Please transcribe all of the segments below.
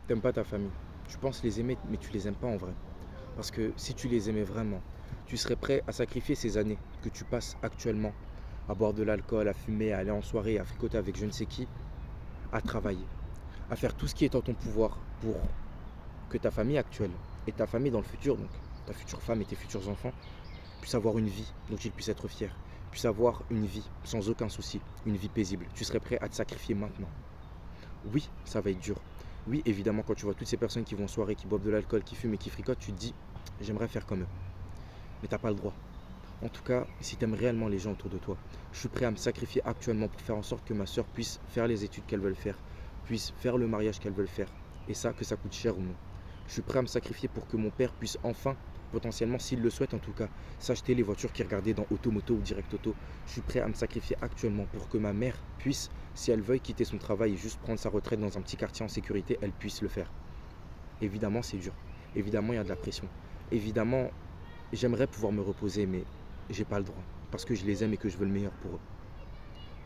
T'aimes pas ta famille. Tu penses les aimer, mais tu les aimes pas en vrai. Parce que si tu les aimais vraiment, tu serais prêt à sacrifier ces années que tu passes actuellement à boire de l'alcool, à fumer, à aller en soirée, à fricoter avec je ne sais qui, à travailler, à faire tout ce qui est en ton pouvoir pour que ta famille actuelle et ta famille dans le futur, donc ta future femme et tes futurs enfants, puissent avoir une vie dont ils puissent être fiers, puissent avoir une vie sans aucun souci, une vie paisible. Tu serais prêt à te sacrifier maintenant. Oui, ça va être dur. Oui, évidemment, quand tu vois toutes ces personnes qui vont en soirée, qui boivent de l'alcool, qui fument et qui fricotent, tu te dis, j'aimerais faire comme eux. Mais t'as pas le droit. En tout cas, si tu aimes réellement les gens autour de toi, je suis prêt à me sacrifier actuellement pour faire en sorte que ma soeur puisse faire les études qu'elle veut faire, puisse faire le mariage qu'elle veut faire. Et ça, que ça coûte cher ou non. Je suis prêt à me sacrifier pour que mon père puisse enfin, potentiellement, s'il le souhaite en tout cas, s'acheter les voitures qu'il regardait dans Automoto ou Direct Auto. Je suis prêt à me sacrifier actuellement pour que ma mère puisse, si elle veuille quitter son travail et juste prendre sa retraite dans un petit quartier en sécurité, elle puisse le faire. Évidemment, c'est dur. Évidemment, il y a de la pression. Évidemment, j'aimerais pouvoir me reposer, mais j'ai pas le droit. Parce que je les aime et que je veux le meilleur pour eux.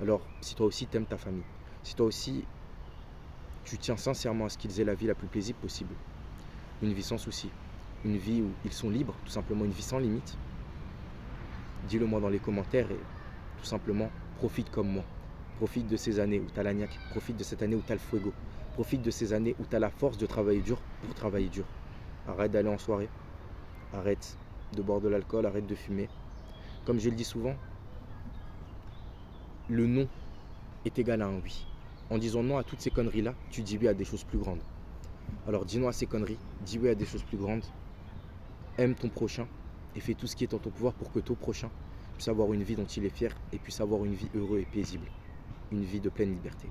Alors, si toi aussi t'aimes ta famille, si toi aussi tu tiens sincèrement à ce qu'ils aient la vie la plus paisible possible, une vie sans souci, une vie où ils sont libres, tout simplement une vie sans limite, dis-le moi dans les commentaires et tout simplement profite comme moi. Profite de ces années où tu as la niaque, profite de cette année où tu as le fuego, profite de ces années où tu as la force de travailler dur pour travailler dur. Arrête d'aller en soirée, arrête de boire de l'alcool, arrête de fumer. Comme je le dis souvent, le non est égal à un oui. En disant non à toutes ces conneries-là, tu dis oui à des choses plus grandes. Alors dis non à ces conneries, dis oui à des choses plus grandes, aime ton prochain et fais tout ce qui est en ton pouvoir pour que ton prochain puisse avoir une vie dont il est fier et puisse avoir une vie heureuse et paisible, une vie de pleine liberté.